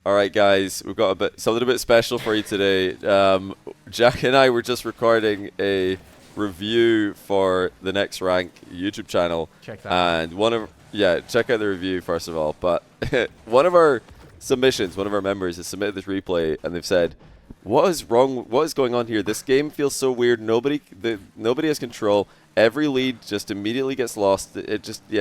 All right, guys, we've got something a bit special for you today. Jack and I were just recording a review for the Next Rank YouTube channel, Check that and check out the review first of all. But one of our submissions, one of our members has submitted this replay, and they've said, "What is wrong? What is going on here? This game feels so weird. Nobody has control. Every lead just immediately gets lost.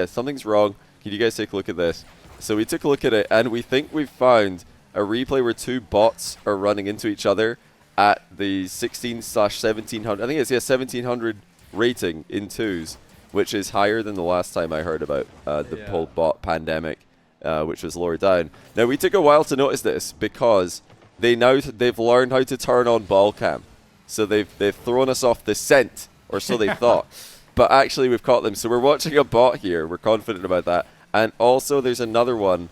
Something's wrong. Can you guys take a look at this?" So we took a look at it, and we think we've found a replay where two bots are running into each other at the 16/1700. I think it's 1700 rating in twos, which is higher than the last time I heard about the whole bot pandemic, which was lower down. Now we took a while to notice this because they've learned how to turn on ball cam, so they've thrown us off the scent, or so they thought. But actually we've caught them. So we're watching a bot here. We're confident about that. And also there's another one.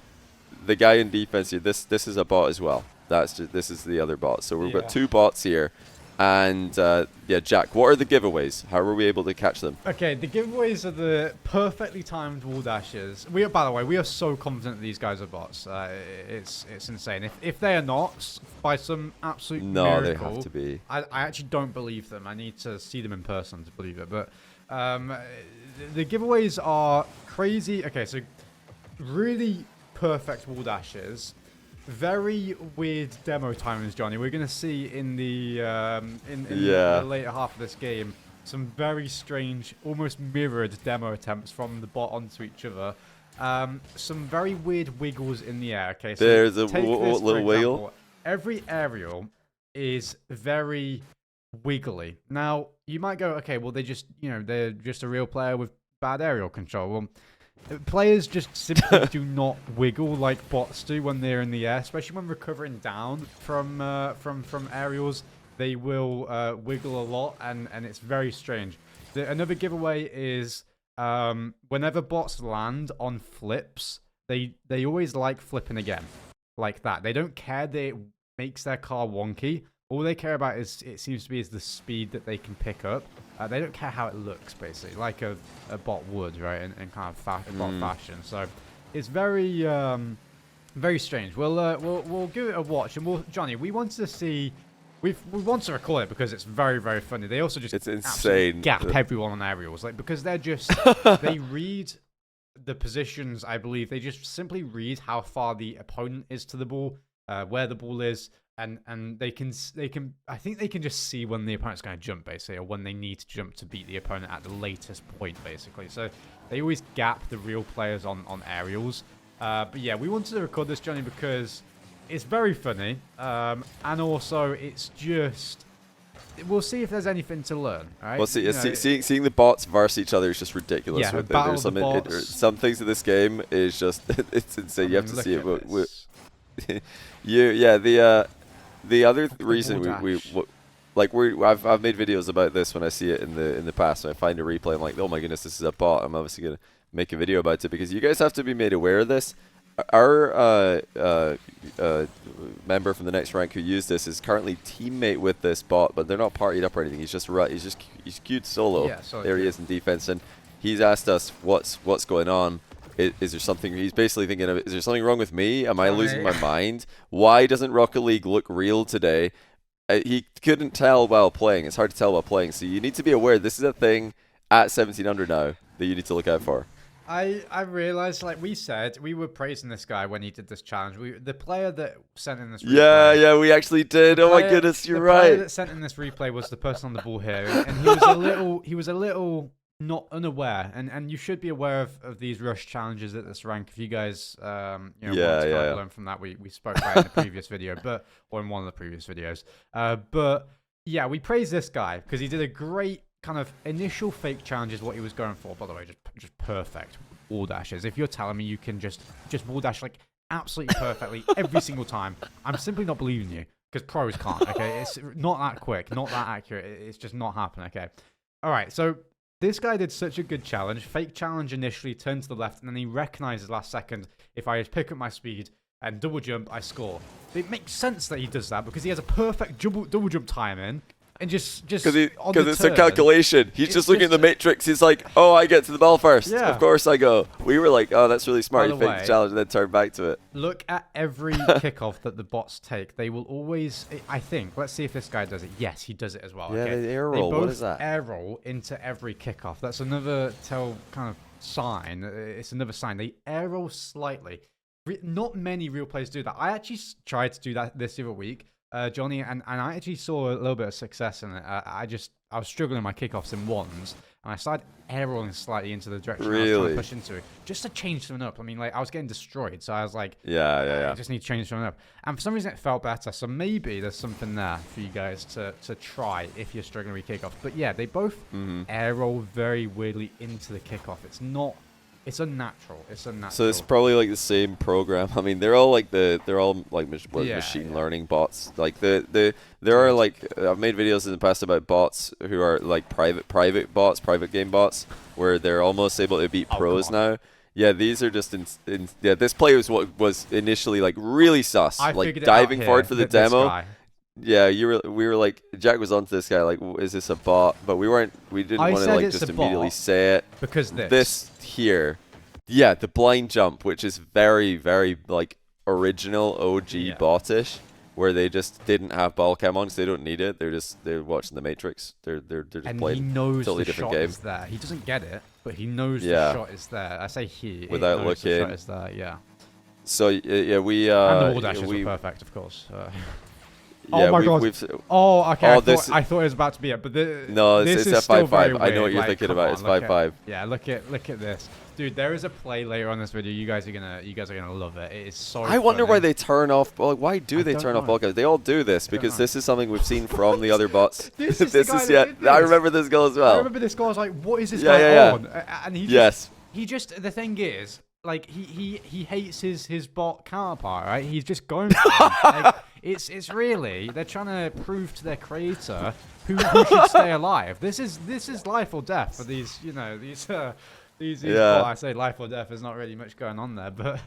The guy in defense here, this is a bot as well. This is the other bot. So we've got two bots here. And Jack, what are the giveaways? How were we able to catch them? Okay, the giveaways are the perfectly timed wall dashes. By the way, we are so confident that these guys are bots. It's insane. If they are not, by some absolute miracle, they have to be. I actually don't believe them. I need to see them in person to believe it. But the giveaways are crazy. Okay, so really perfect wall dashes. Very weird demo timings, Johnny. We're going to see in the the later half of this game some very strange, almost mirrored demo attempts from the bot onto each other. Some very weird wiggles in the air. Okay, so there's a little wiggle. Every aerial is very wiggly. Now you might go, okay, well they're just a real player with bad aerial control. Well, players just simply do not wiggle like bots do when they're in the air, especially when recovering down from aerials. They will wiggle a lot, and it's very strange. Another giveaway is whenever bots land on flips, they always like flipping again, like that. They don't care that it makes their car wonky. All they care about is, it seems to be, is the speed that they can pick up. They don't care how it looks, basically, like a bot would, right, in kind of bot fashion. So it's very very strange. We'll give it a watch, and Johnny, we wanted to see. We want to record it because it's very, very funny. They also just insane gap everyone on aerials, like, because they're just they read the positions. I believe they just simply read how far the opponent is to the ball, where the ball is. And they can I think they can just see when the opponent's going to jump, basically, or when they need to jump to beat the opponent at the latest point, basically. So they always gap the real players on aerials. But yeah, we wanted to record this, Johnny, because it's very funny, and also it's just, we'll see if there's anything to learn. All right? Well, seeing the bots verse each other is just ricular. Yeah, There's some things in this game is just it's insane. You have to see it. The other reason I've made videos about this when I see it in the past, and I find a replay, I'm like, oh my goodness, this is a bot. I'm obviously gonna make a video about it because you guys have to be made aware of this. Our member from the Next Rank who used this is currently teammate with this bot, but they're not partied up or anything. He's queued solo. Yeah, there he is in defense, and he's asked us what's going on. Is there something? He's basically thinking of, is there something wrong with me? Am I losing my mind? Why doesn't Rocket League look real today? He couldn't tell while playing. It's hard to tell while playing. So you need to be aware. This is a thing at 1700 now that you need to look out for. I realized, like we said, we were praising this guy when he did this challenge. The player that sent in this replay. Yeah, we actually did. Oh my goodness, you're right. The player that sent in this replay was the person on the ball here, and he was a little not unaware, and you should be aware of these rush challenges at this rank if you guys want to learn from that. We spoke about in the previous video, or in one of the previous videos. But yeah, we praise this guy because he did a great kind of initial fake challenge is what he was going for. By the way, just perfect wall dashes. If you're telling me you can just wall dash like absolutely perfectly every single time, I'm simply not believing you, because pros can't. Okay, it's not that quick, not that accurate. It's just not happening. Okay, all right, so this guy did such a good challenge. Fake challenge initially, turned to the left, and then he recognizes last second, if I just pick up my speed and double jump, I score. It makes sense that he does that because he has a perfect double jump timing. and just Because on the it's a turn. calculation. He's It's just looking at the just a- matrix. He's like, oh, I get to the ball first. Yeah. Of course I go. We were like, oh, that's really smart. By He the faked the way- challenge and then turned back to it. Look at every kickoff that the bots take. They will always, I think, let's see if this guy does it. Yes, he does it as well. Yeah, okay? they air They roll. both What is that? air roll into every kickoff. That's another kind of sign. It's another sign. They air roll slightly. Not many real players do that. I actually tried to do that this other week, Johnny, and I actually saw a little bit of success in it. I was struggling in my kickoffs in ones, and I started air rolling slightly into the direction I was trying Really? to push into, just to change something up. I mean, like, I was getting destroyed, so I was like, Yeah. I just need to change something up. And for some reason, it felt better. So maybe there's something there for you guys to try if you're struggling with kickoff. But yeah, they both air roll very weirdly into the kickoff. It's unnatural. So it's probably like the same program. I mean, they're all like Yeah, machine learning bots. Like there are like I've made videos in the past about bots who are like private bots, private game bots, where they're almost able to beat pros now. Yeah, these are just yeah. This play was what was initially like really sus, I like figured it diving out forward here, for the this demo. guy. Yeah, we were like Jack was onto this guy like, is this a bot? But we didn't I want to said like it's just a immediately bot say it. Because This here, yeah, the blind jump, which is very, very like original OG Yeah. botish, where they just didn't have ball cam on because they don't need it. They're watching the Matrix. They're just And he playing knows totally the different shot game. is there. He doesn't get it, but he knows Yeah. the shot is there. I say he Without knows the shot looking. is there. Yeah. So yeah, we And the wall dashes we were perfect, of course. yeah, oh my god. we've Oh, okay. Oh, I thought it was about to be it, but no, this it's is a still 5-5. very I know what weird. you're Like, thinking come about. on, It's look 5-5. Yeah, look at this, dude. There is a play later on this video. You guys are gonna love it. It is so. I wonder why funny. they turn off. Well, why do I they don't turn off know. ball cams? They all do this don't because know. this is something we've seen from the other bots. This is the guy that did I this. remember this goal as I well. remember this guy was like, "What is this Yeah, guy yeah. on?" And he just, Yes. he just. The thing is, like, he hates his bot counterpart, right? He's just going for him. Like, it's really they're trying to prove to their creator who should stay alive. This is life or death for these, these. Yeah. Well, I say life or death. There's not really much going on there, but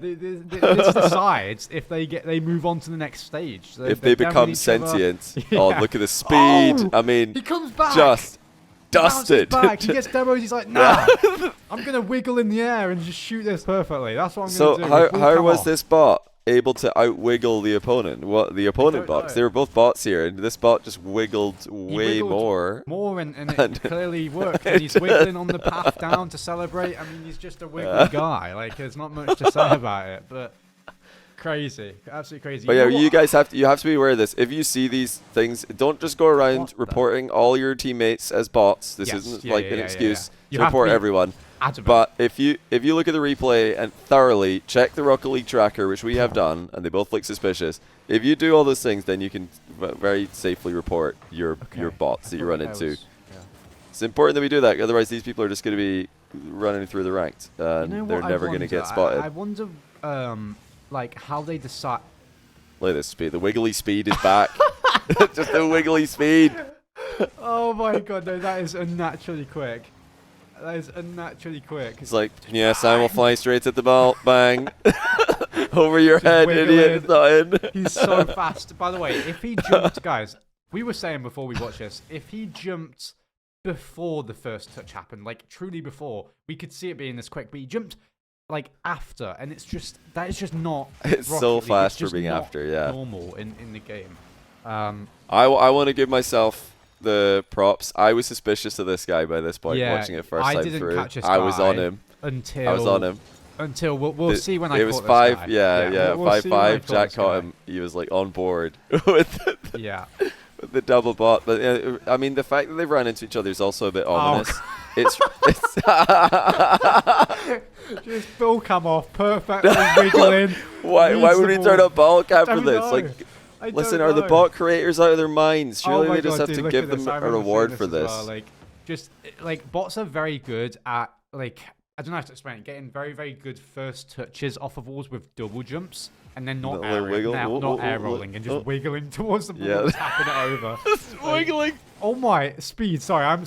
this decides if they move on to the next stage. So If they're they down become with each other. sentient. Yeah. Oh, look at the speed. Oh, I mean, he comes back. just Bounces dusted. back. He gets demos. He's like, nah, I'm gonna wiggle in the air and just shoot this perfectly. That's what I'm So gonna do. how It will come was off. this bot able to outwiggle the opponent? What the opponent don't bots? know. They were both bots here, and this bot just wiggled He way wiggled more. More, and And- it clearly worked. And he's wiggling on the path down to celebrate. I mean, he's just a wiggly guy. Like, there's not much to say about it, but crazy, absolutely crazy. But yeah, know you what? guys have to be aware of this. If you see these things, don't just go around What the- reporting all your teammates as bots. This Yes, isn't yeah, like yeah, an yeah, excuse You to have to report be everyone. adamant. But if you look at the replay and thoroughly check the Rocket League tracker, which we have done, and they both look suspicious, if you do all those things, then you can very safely report your bots that you run into. It's important that we do that, otherwise these people are just going to be running through the ranked, and You know they're what I never going to wonder? get spotted. I wonder, like, how they decide. Look at this speed. The wiggly speed is back. Just the wiggly speed. Oh my god, no, that is unnaturally quick. That is unnaturally quick. It's like, yes, I will fly straight at the ball. Bang. Over your head, wiggling. idiot. It's not in. He's so fast. By the way, if he jumped, guys, we were saying before we watched this, if he jumped before the first touch happened, like truly before, we could see it being this quick, but he jumped like after, and that is just not It's Rocket so League. fast It's for just being not after, yeah. normal in the game. I want to give myself the props. I was suspicious of this guy by this point, Yeah, watching it first I time didn't through. catch this I was guy on him. until I was on him. Until we'll see when I It was caught this 5, guy. yeah, we'll see when I 5-5. Jack this caught guy. him. He was like on board with Yeah. the double bot. But I mean, the fact that they've run into each other is also a bit ominous. It's Just full come off, perfectly wiggling. why would we turn up ball cam for don't this? know. Like, I listen, don't are the know. bot creators out of their minds? Surely Oh my they just God, have dude, to look give at them this. I a remember reward seeing for as this. well. Like, just like bots are very good at, like, I don't know how to explain it, getting very, very good first touches off of walls with double jumps. and then not Little wiggle. not air rolling, and just wiggling towards the ball, Yeah. tapping it over. Wiggling. Oh my speed! Sorry, I'm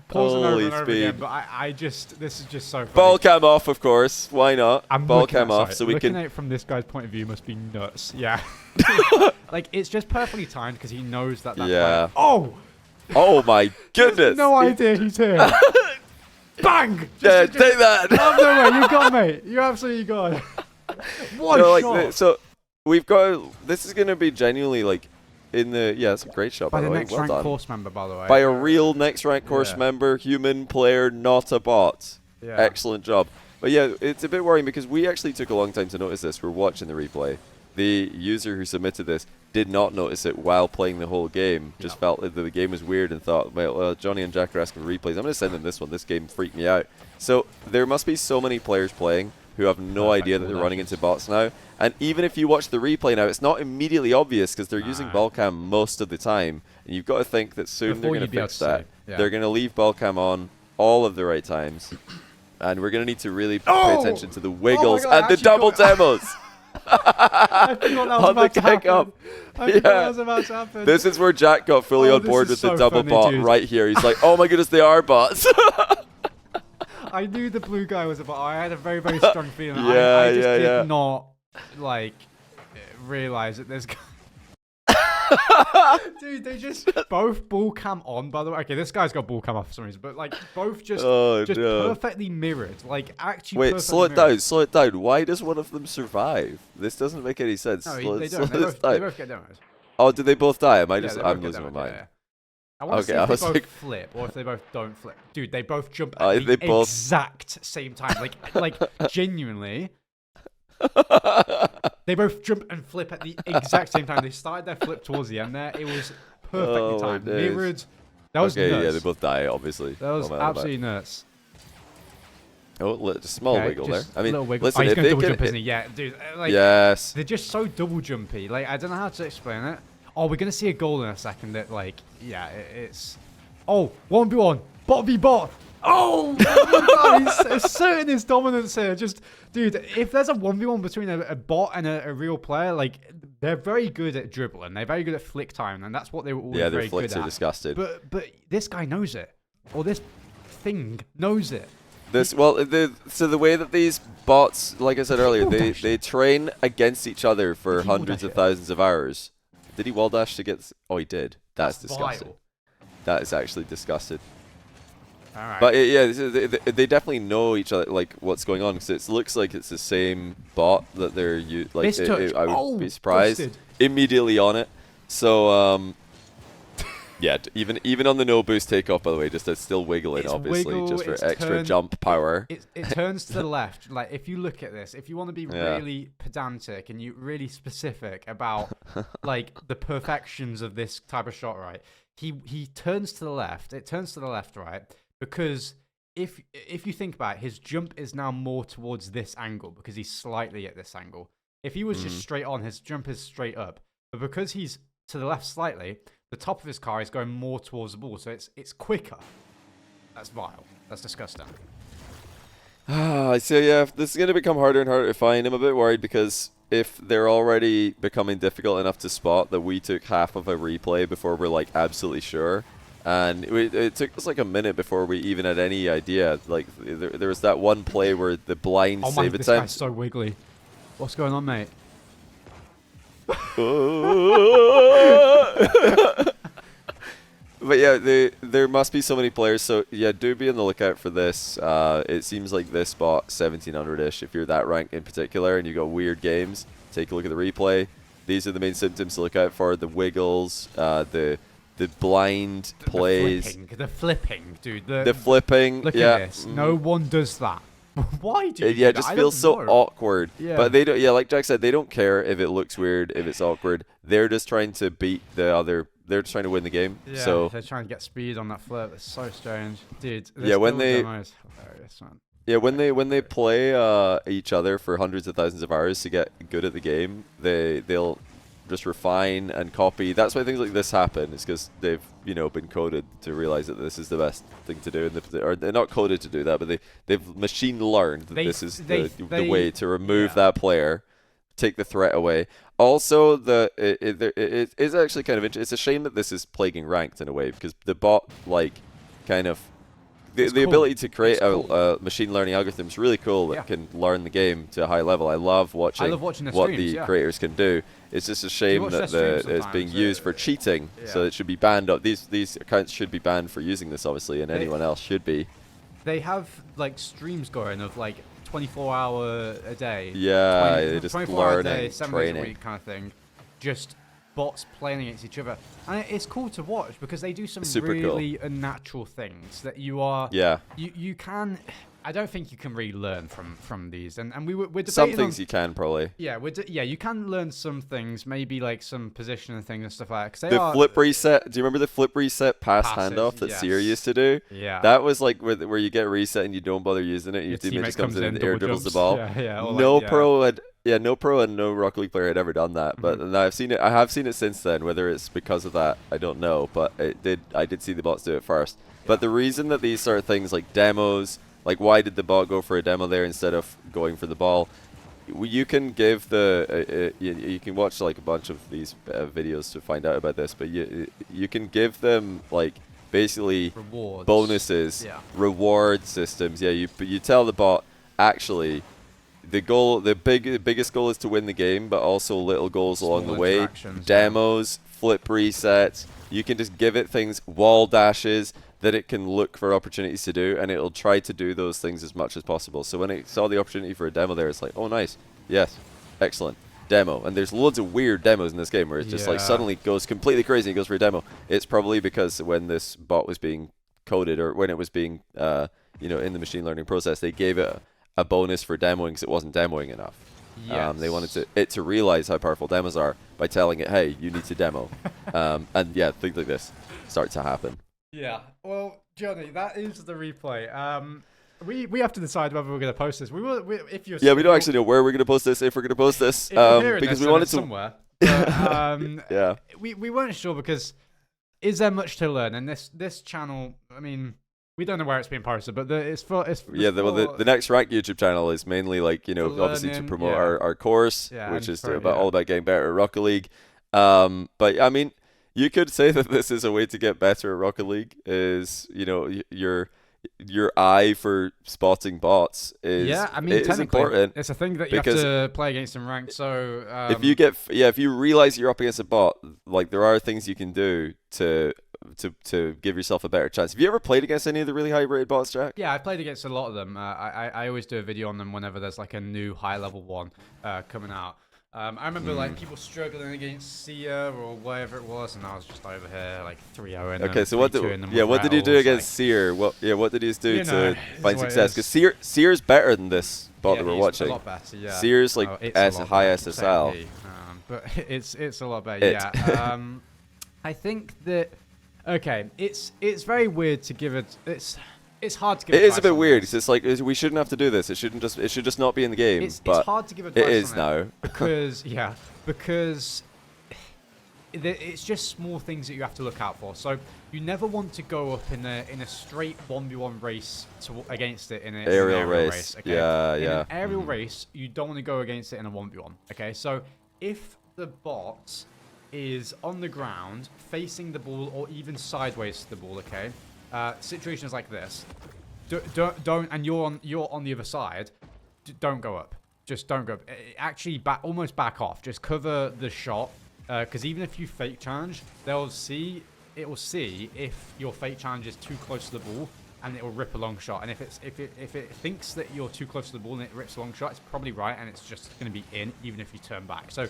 pausing Holy over and over speed. again, but this is just so funny. Ball cam off, of course. Why not? I'm Ball looking cam at, off, sorry, so we looking can. at it from this guy's point of view must be nuts. Yeah, like it's just perfectly timed because he knows that. Yeah. Player, oh, Oh my goodness! no idea he's here. Bang! Yeah, take that. Oh no way! You got it, mate. You absolutely got it. One No, shot. so we've got. This is gonna be genuinely like in the. Yeah, it's a great shot By by the the way. next Well rank done. course member, by the way. By a real next rank course Yeah. member, human player, not a bot. Yeah. Excellent job. But yeah, it's a bit worrying because we actually took a long time to notice this. We're watching the replay. The user who submitted this did not notice it while playing the whole game. Just felt that the game was weird and thought, well, Johnny and Jack are asking for replays. I'm going to send them this one. This game freaked me out. So there must be so many players playing who have no Perfect idea that they're ball running dashes. into bots now. And even if you watch the replay now, it's not immediately obvious because they're using Nah. ball cam most of the time. And you've got to think that soon Before they're going you'd to be able fix to that. see. Yeah. They're going to leave ball cam on all of the right times. And we're going to need to really pay Oh! attention to the wiggles God, I and the actually double got- demos. I forgot that was On the about to happen. kick-off. I forgot that was about to happen. This is where Jack got fully Oh, on this board is with the so double funny, bot dude. right here. He's like, oh my goodness, they are bots. I knew the blue guy was about. I had a very, very strong feeling. Yeah, I just yeah, did yeah. not like realize that there's. Dude, they just both ball cam on. By the way, okay, this guy's got ball cam off for some reason, but like both just Oh, no. perfectly mirrored. Like actually. Wait, perfectly slow it mirrored. down, slow it down. Why does one of them survive? This doesn't make any sense. No, Slow- they slow don't. They this both, they down. both get demos. Oh, did they both die? Am I Yeah, just? they I'm both get losing my demos, mind. yeah. I want to Okay, I see was if they both like- flip or if they both don't flip. Dude, they both jump Oh, at if they the both- exact same time. Like genuinely. They both jump and flip at the exact same time. They started their flip towards the end there. It was perfectly Oh, my timed. days. Mirrored. That was Okay, nuts. yeah, they both die, obviously. That was Oh, man, absolutely nuts. just small Okay, wiggle there. just I mean, little wiggle. listen, Oh, he's if going they double can, jump, isn't he? Yeah, dude. Like, yes. they're just so double jumpy. Like, I don't know how to explain it. Oh, we're going to see a goal in a second that, like, yeah, it's... Oh, 1v1. Bot v bot. Oh, my God, he's asserting his dominance here. Just, dude, if there's a 1v1 between a bot and a real player, like, they're very good at dribbling. They're very good at flick time, and that's what they were always Yeah, their very flicks good are at. disgusted. But this guy knows it. Or this thing knows it. So the way that these bots, like I said earlier, Wall dash. they train against each other for Did he wall hundreds dash of it? thousands of hours. Did he wall dash to get? Oh, he did. That's disgusting. Vile. That is actually disgusting. All right. But yeah, they definitely know each other, like what's going on, because it looks like it's the same bot that they're like. This touch. I would Oh, be surprised. busted. Immediately on it. So yeah, even on the no boost takeoff, by the way, just it's still wiggling, It's obviously, wiggle, just for it's extra turn- jump power. It turns to the left. Like, if you look at this, if you want to be Yeah. really pedantic and you really specific about like the perfections of this type of shot, right? He turns to the left. It turns to the left, right? Because if you think about it, his jump is now more towards this angle because he's slightly at this angle. If he was just straight on, his jump is straight up. But because he's to the left slightly, the top of his car is going more towards the ball, so it's quicker. That's vile. That's disgusting. So yeah, this is going to become harder and harder to find. I'm a bit worried because if they're already becoming difficult enough to spot that we took half of a replay before we're like absolutely sure. And it took us like a minute before we even had any idea. Like there was that one play where the blind Oh my, save this attempt. guy's so wiggly. What's going on, mate? But yeah, there must be so many players. So yeah, do be on the lookout for this. It seems like this spot 1700-ish. If you're that rank in particular and you got weird games, take a look at the replay. These are the main symptoms to look out for: the wiggles, the blind plays, The flipping, dude. the flipping. Look yeah, at this. No one does that. Why do you? Yeah, it do just that? I feels don't so know. awkward. Yeah. But they don't. Yeah, like Jack said, they don't care if it looks weird, if it's awkward. They're just trying to beat the other. They're just trying to win the game. Yeah, So they're trying to get speed on that flip. It's so strange, dude. Yeah, when they- hilarious, man. yeah, when they play each other for hundreds of thousands of hours to get good at the game, they'll just refine and copy. That's why things like this happen. Is because they've been coded to realize that this is the best thing to do, or they're not coded to do that, but they've machine learned that this is the way to remove yeah. that player. take the threat away. Also, it is actually kind of interesting. It's a shame that this is plaguing ranked in a way, because the bot, like, kind of the cool. ability to create cool. a machine learning algorithm is really cool. That can learn the game to a high level. I love watching what streams, the creators can do. It's just a shame that it's being used for cheating. So it should be banned. These accounts should be banned for using this, obviously, and anyone else should be. They have like streams going of like 24-hour a day. Yeah, they just 24-hour a day, learning, 7 training. days a week kind of thing. Just bots playing against each other, and it's cool to watch because they do some really unnatural things that you can. I don't think you can really learn from these, and we're debating some things you can probably. Yeah, you can learn some things, maybe like some positioning things and stuff like that. The flip reset. Do you remember the flip reset pass handoff that Seer used to do? Yeah, that was like where you get reset and you don't bother using it. Your teammate just comes in and air dribbles the ball. No pro and no Rocket League player had ever done that, but and I have seen it since then. Whether it's because of that, I don't know, but I did see the bots do it first. But the reason that these sort of things like demos, like why did the bot go for a demo there instead of going for the ball? You can give you can watch like a bunch of these videos to find out about this, but you can give them like basically rewards, bonuses, reward systems. Yeah, you tell the bot actually the biggest goal is to win the game, but also little goals along the way, demos, flip resets. You can just give it things, wall dashes that it can look for opportunities to do, and it'll try to do those things as much as possible. So when it saw the opportunity for a demo there, it's like, oh nice, yes, excellent, demo. And there's loads of weird demos in this game where it's just like suddenly goes completely crazy and goes for a demo. It's probably because when this bot was being coded, or when it was being in the machine learning process, they gave it a bonus for demoing because it wasn't demoing enough. They wanted it to realize how powerful demos are by telling it, hey, you need to demo. And yeah, things like this start to happen. Yeah, well, Johnny, that is the replay. We have to decide whether we're going to post this. We don't actually know where we're going to post this, if we're going to post this, because we wanted to somewhere. But, yeah, we weren't sure because is there much to learn? And this channel, I mean, we don't know where it's being posted, but the next Rank YouTube channel is mainly like obviously to promote our course, which is all about getting better at Rocket League. But I mean, you could say that this is a way to get better at Rocket League. Is your eye for spotting bots is technically important. It's a thing that you have to play against in ranked. So if you realize you're up against a bot, like there are things you can do to give yourself a better chance. Have you ever played against any of the really high rated bots, Jack? Yeah, I played against a lot of them. I always do a video on them whenever there's like a new high level one coming out. I remember like people struggling against Seer or whatever it was, and I was just over here like 3-0 in them. Okay, so what did you do against Seer? What did he do to find success? Because Seer's better than this bot that we're watching. A lot better, yeah. Seer's like high SSL. But it's a lot better. Yeah. I think that it's very weird to give it. It's hard to give advice. It is a bit weird. It's just like we shouldn't have to do this. It should just not be in the game. It's hard to give advice. It is now because it's just small things that you have to look out for. So you never want to go up in a straight 1v1 race against it in an aerial race. Okay? In an aerial race, you don't want to go against it in a 1v1. Okay, so if the bot is on the ground facing the ball or even sideways to the ball, okay. Situations like this, don't, and you're on the other side. Don't go up. Just don't go up. Actually, almost back off. Just cover the shot, because even if you fake challenge, it will see if your fake challenge is too close to the ball, and it will rip a long shot. And if it thinks that you're too close to the ball and it rips a long shot, it's probably right, and it's just going to be in, even if you turn back. So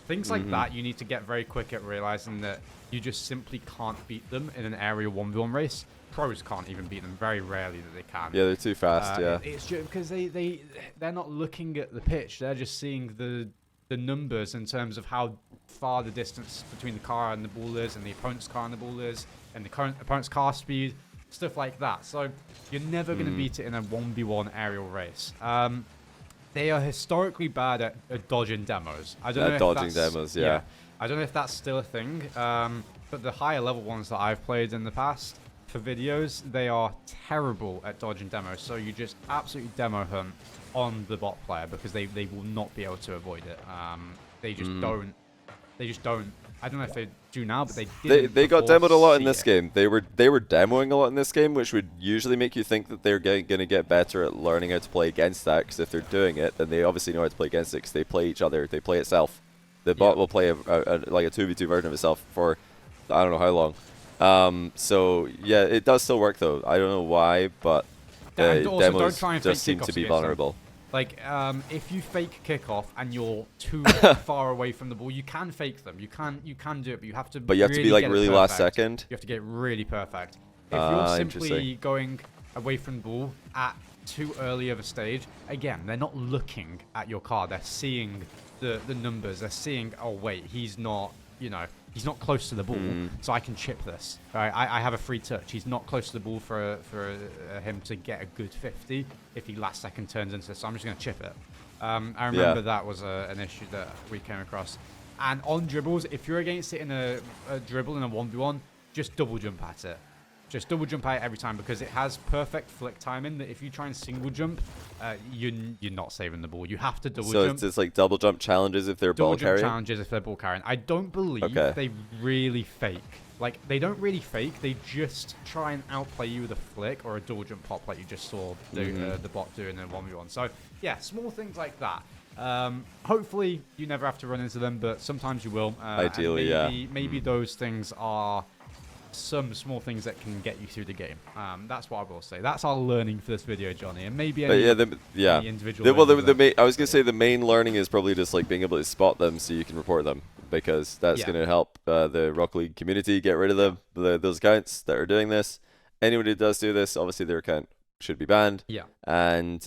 things like that, you need to get very quick at realizing that you just simply can't beat them in an aerial 1v1 race. Pros can't even beat them. Very rarely that they can. Yeah, they're too fast. It's just because they're not looking at the pitch. They're just seeing the numbers in terms of how far the distance between the car and the ball is, and the opponent's car and the ball is, and the current opponent's car speed, stuff like that. So you're never going to beat it in a 1v1 aerial race. They are historically bad at dodging demos. I don't know if dodging demos. Yeah. I don't know if that's still a thing. But the higher level ones that I've played in the past, for videos, they are terrible at dodge and demo. So you just absolutely demo hunt on the bot player because they will not be able to avoid it. They just don't. They just don't. I don't know if they do now, but they didn't. They got demoed a lot in this game. They were demoing a lot in this game, which would usually make you think that they're going to get better at learning how to play against that. Because if they're doing it, then they obviously know how to play against it. Because they play each other. They play itself. The bot will play like a 2v2 version of itself for I don't know how long. So yeah, it does still work though. I don't know why, but demos just seem to be vulnerable. Like, if you fake kickoff and you're too far away from the ball, you can fake them. You can do it, but you have to. But you have to be like really last second. You have to get it really perfect. If you're simply going away from the ball at too early of a stage, again, they're not looking at your card. They're seeing the numbers. They're seeing, oh wait, he's not, he's not close to the ball, so I can chip this. Right? I have a free touch. He's not close to the ball for him to get a good 50 if he last second turns into this, so I'm just going to chip it. I remember that was an issue that we came across. And on dribbles, if you're against it in a dribble in a 1v1, just double jump at it. Just double jump at it every time because it has perfect flick timing that if you try and single jump, you're not saving the ball. You have to double jump. So it's like double jump challenges if they're ball carrying? Double jump challenges if they're ball carrying. I don't believe they really fake. Like, they don't really fake. They just try and outplay you with a flick or a double jump pop like you just saw the bot doing in 1v1. So, yeah, small things like that. Hopefully, you never have to run into them, but sometimes you will. Ideally, maybe those things are some small things that can get you through the game. That's what I will say. That's our learning for this video, Johnny, and maybe any individual. I was gonna say the main learning is probably just like being able to spot them so you can report them, because that's gonna help the Rocket League community get rid of those accounts that are doing this. Anyone who does do this, obviously their account should be banned. Yeah. And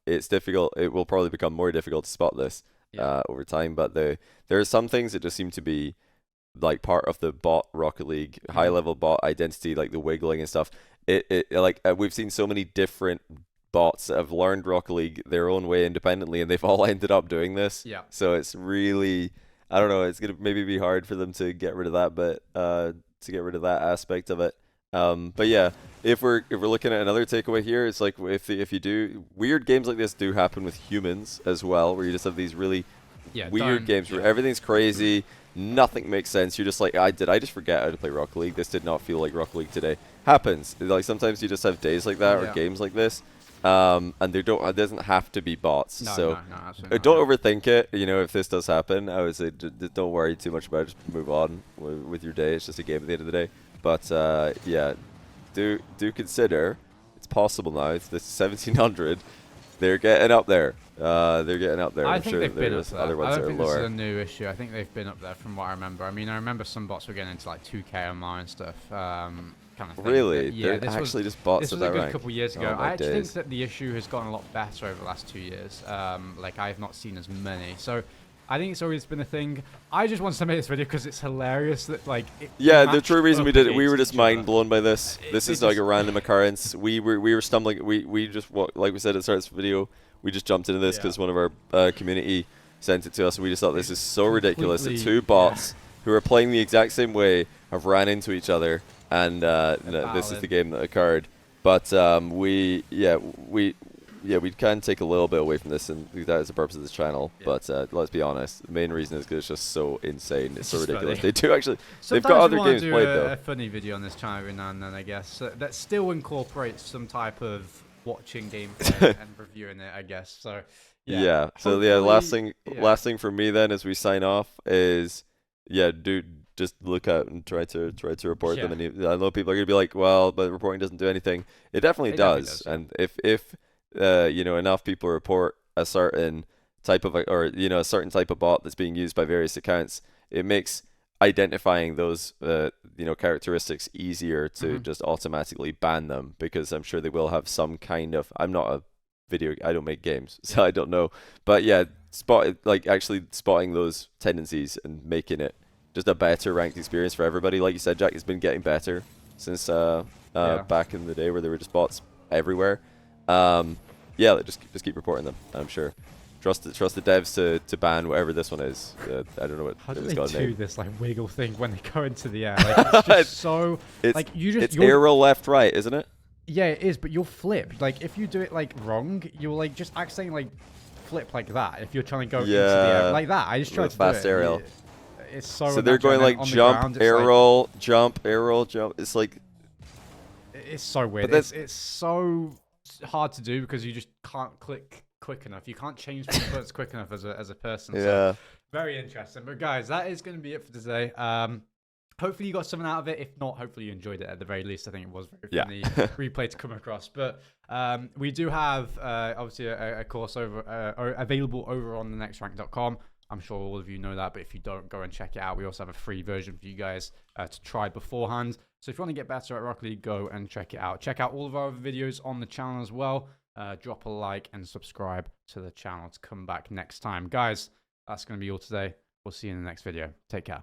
it's difficult. It will probably become more difficult to spot this over time. But there are some things that just seem to be like part of the bot Rocket League high level bot identity, like the wiggling and stuff. We've seen so many different bots that have learned Rocket League their own way independently, and they've all ended up doing this. Yeah. So it's really, I don't know, it's gonna maybe be hard for them to get rid of that, but to get rid of that aspect of it. But yeah, if we're looking at another takeaway here, it's like if you do weird games like this do happen with humans as well, where you just have these really weird games where everything's crazy. Nothing makes sense. You're just like, did I just forget how to play Rocket League? This did not feel like Rocket League today. Happens. Like sometimes you just have days like that or games like this, and it doesn't have to be bots. No, absolutely don't overthink it. If this does happen, I would say don't worry too much about it. Just move on with your day. It's just a game at the end of the day. But yeah, do consider it's possible now. It's the 1700. They're getting up there. I think they've been up there. Other ones I don't think lower. this is a new issue. I think they've been up there from what I remember. I mean, I remember some bots were getting into like 2K online and stuff. Kind of thing. Really? Yeah, They're actually just bots this at was that a rank. couple of years ago. Oh, I actually think that the issue has gotten a lot better over the last 2 years. Like, I have not seen as many. So I think it's always been a thing. I just wanted to make this video because it's hilarious that, like, the true reason we did it, we were just mind blown by this. This is like a random occurrence. We were stumbling. We just, like we said at the start of this video, we just jumped into this because one of our community sent it to us, and we just thought this is so ridiculous that two bots who are playing the exact same way have ran into each other, and this is the game that occurred. But we can take a little bit away from this, and that is the purpose of this channel. But let's be honest, the main reason is because it's just so insane. It's so ridiculous. Funny. They do actually. They've got other games played though. A funny video on this channel every now and then, I guess, that still incorporates some type of watching gameplay and reviewing it, I guess. So So last thing for me then as we sign off is just look out and try to report them. And I know people are gonna be like, well, but reporting doesn't do anything. It definitely does. And if enough people report a certain type of a certain type of bot that's being used by various accounts, it makes identifying those characteristics easier to just automatically ban them, because I'm sure they will have some kind of, I don't make games, so I don't know, but actually spotting those tendencies and making it just a better ranked experience for everybody. Like you said, Jack, it's been getting better since back in the day where there were just bots everywhere. Just keep reporting them, I'm sure. Trust the devs to ban whatever this one is. I don't know what How do it's they got a do name. this like wiggle thing when they go into the air? Like, it's just so like It's aerial left right, isn't it? Yeah, it is, but you'll flip. Like if you do it like wrong, you'll like just accidentally like flip like that. If you're trying to go into the air like that, I just tried to fast do it. aerial. It's so. So they're going like jump, aerial, jump, aerial, jump. It's like. It's so weird. It's so hard to do because you just can't click quick enough. You can't change footsteps quick enough as a person. Yeah. So, very interesting. But guys, that is going to be it for today. Hopefully you got something out of it. If not, hopefully you enjoyed it at the very least. I think it was very funny replay to come across. But we do have obviously a course available over on thenextrank.com. I'm sure all of you know that, but if you don't, go and check it out. We also have a free version for you guys to try beforehand. So if you want to get better at Rocket League, go and check it out. Check out all of our other videos on the channel as well. Drop a like and subscribe to the channel to come back next time. Guys, that's going to be all today. We'll see you in the next video. Take care.